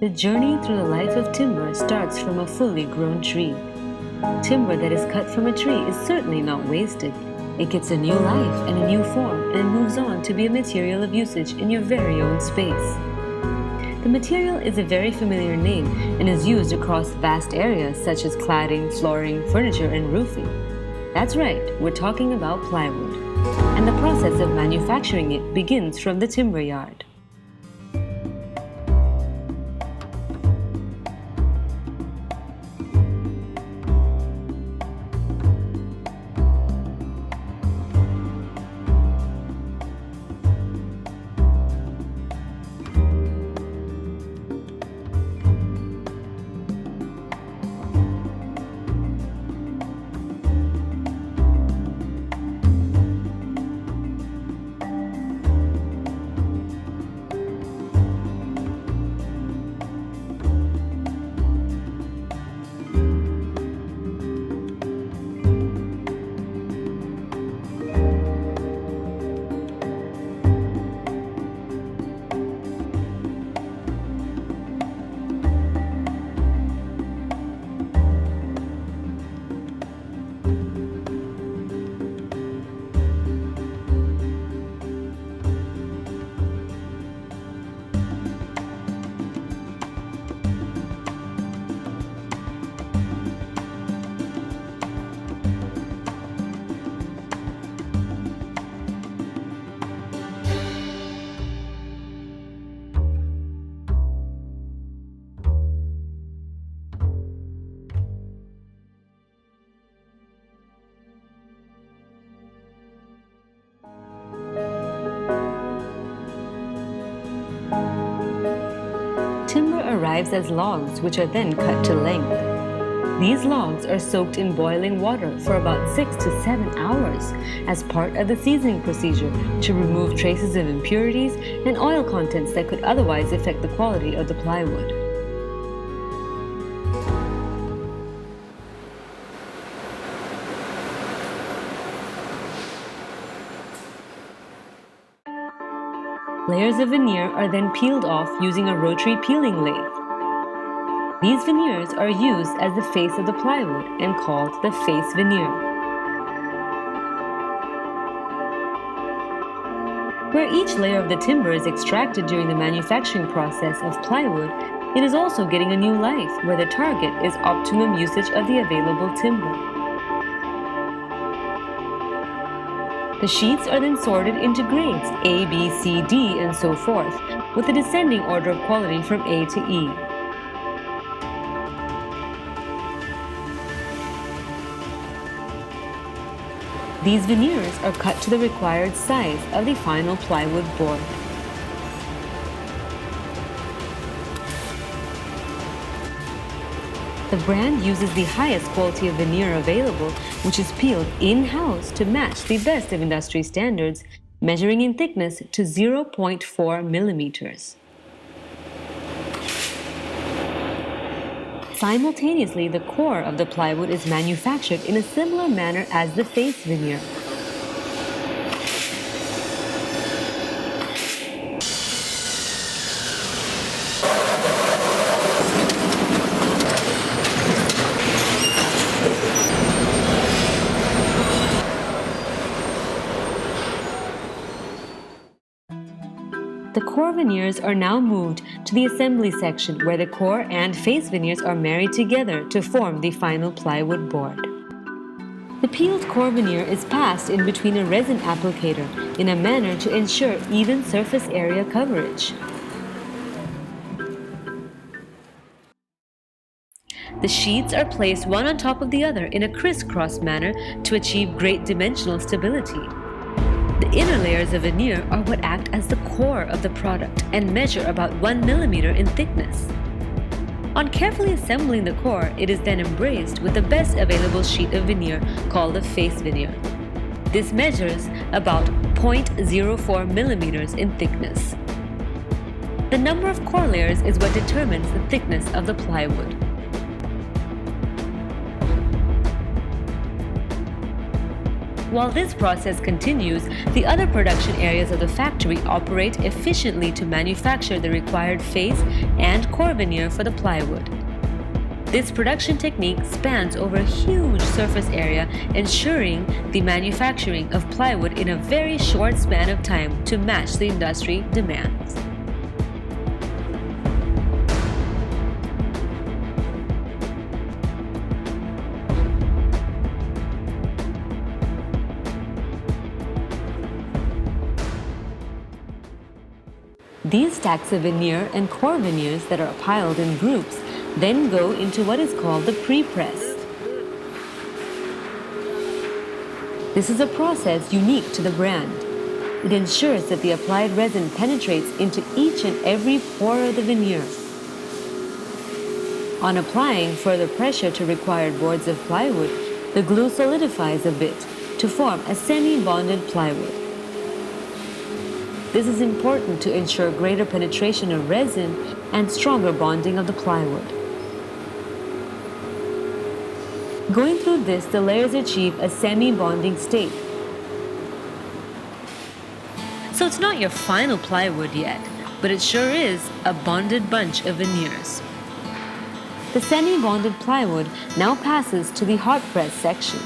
The journey through the life of timber starts from a fully grown tree. Timber that is cut from a tree is certainly not wasted. It gets a new life and a new form and moves on to be a material of usage in your very own space. The material is a very familiar name and is used across vast areas such as cladding, flooring, furniture, and roofing. That's right, we're talking about plywood. And the process of manufacturing it begins from the timber yard. Timber arrives as logs, which are then cut to length. These logs are soaked in boiling water for about 6 to 7 hours as part of the seasoning procedure to remove traces of impurities and oil contents that could otherwise affect the quality of the plywood. Layers of veneer are then peeled off using a rotary peeling lathe. These veneers are used as the face of the plywood and called the face veneer. Where each layer of the timber is extracted during the manufacturing process of plywood, it is also getting a new life where the target is optimum usage of the available timber. The sheets are then sorted into grades A, B, C, D, and so forth, with a descending order of quality from A to E. These veneers are cut to the required size of the final plywood board. The brand uses the highest quality of veneer available, which is peeled in-house to match the best of industry standards, measuring in thickness to 0.4 millimeters. Simultaneously, the core of the plywood is manufactured in a similar manner as the face veneer. The core veneers are now moved to the assembly section where the core and face veneers are married together to form the final plywood board. The peeled core veneer is passed in between a resin applicator in a manner to ensure even surface area coverage. The sheets are placed one on top of the other in a crisscross manner to achieve great dimensional stability. The inner layers of veneer are what act as the core of the product and measure about 1 millimeter in thickness. On carefully assembling the core, it is then embraced with the best available sheet of veneer called the face veneer. This measures about 0.04 millimeters in thickness. The number of core layers is what determines the thickness of the plywood. While this process continues, the other production areas of the factory operate efficiently to manufacture the required face and core veneer for the plywood. This production technique spans over a huge surface area, ensuring the manufacturing of plywood in a very short span of time to match the industry demands. These stacks of veneer and core veneers that are piled in groups then go into what is called the pre-press. This is a process unique to the brand. It ensures that the applied resin penetrates into each and every pore of the veneer. On applying further pressure to required boards of plywood, the glue solidifies a bit to form a semi-bonded plywood. This is important to ensure greater penetration of resin and stronger bonding of the plywood. Going through this, the layers achieve a semi-bonding state. So it's not your final plywood yet, but it sure is a bonded bunch of veneers. The semi-bonded plywood now passes to the hot press section.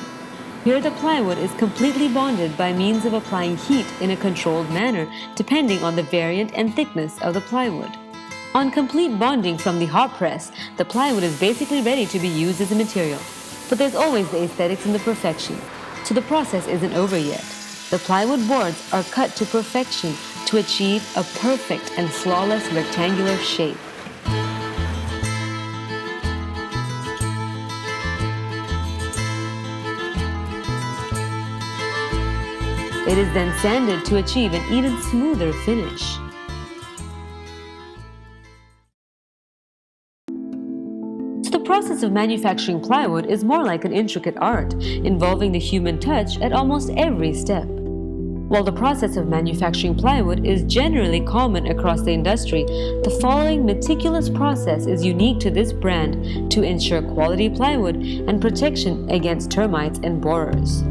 Here the plywood is completely bonded by means of applying heat in a controlled manner depending on the variant and thickness of the plywood. On complete bonding from the hot press, the plywood is basically ready to be used as a material. But there's always the aesthetics and the perfection, so the process isn't over yet. The plywood boards are cut to perfection to achieve a perfect and flawless rectangular shape. It is then sanded to achieve an even smoother finish. The process of manufacturing plywood is more like an intricate art, involving the human touch at almost every step. While the process of manufacturing plywood is generally common across the industry, the following meticulous process is unique to this brand to ensure quality plywood and protection against termites and borers.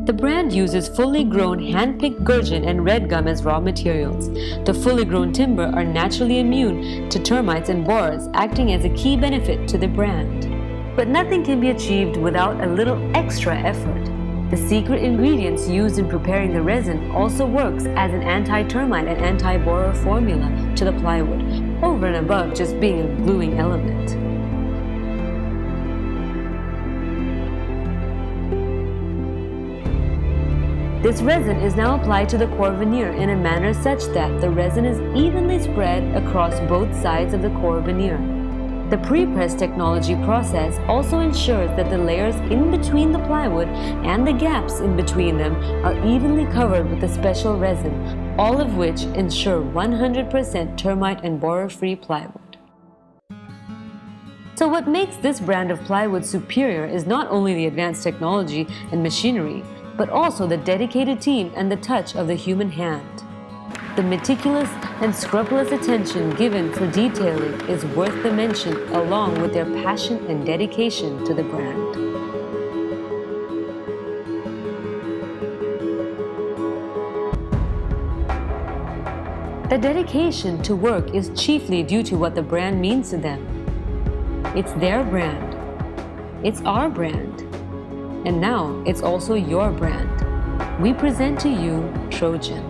The brand uses fully grown hand-picked gurgeon and red gum as raw materials. The fully grown timber are naturally immune to termites and borers, acting as a key benefit to the brand. But nothing can be achieved without a little extra effort. The secret ingredients used in preparing the resin also works as an anti-termite and anti-borer formula to the plywood, over and above just being a gluing element. This resin is now applied to the core veneer in a manner such that the resin is evenly spread across both sides of the core veneer. The pre-press technology process also ensures that the layers in between the plywood and the gaps in between them are evenly covered with a special resin, all of which ensure 100% termite and borer-free plywood. So what makes this brand of plywood superior is not only the advanced technology and machinery, but also the dedicated team and the touch of the human hand. The meticulous and scrupulous attention given for detailing is worth the mention, along with their passion and dedication to the brand. The dedication to work is chiefly due to what the brand means to them. It's their brand. It's our brand. And now it's also your brand. We present to you Trojan.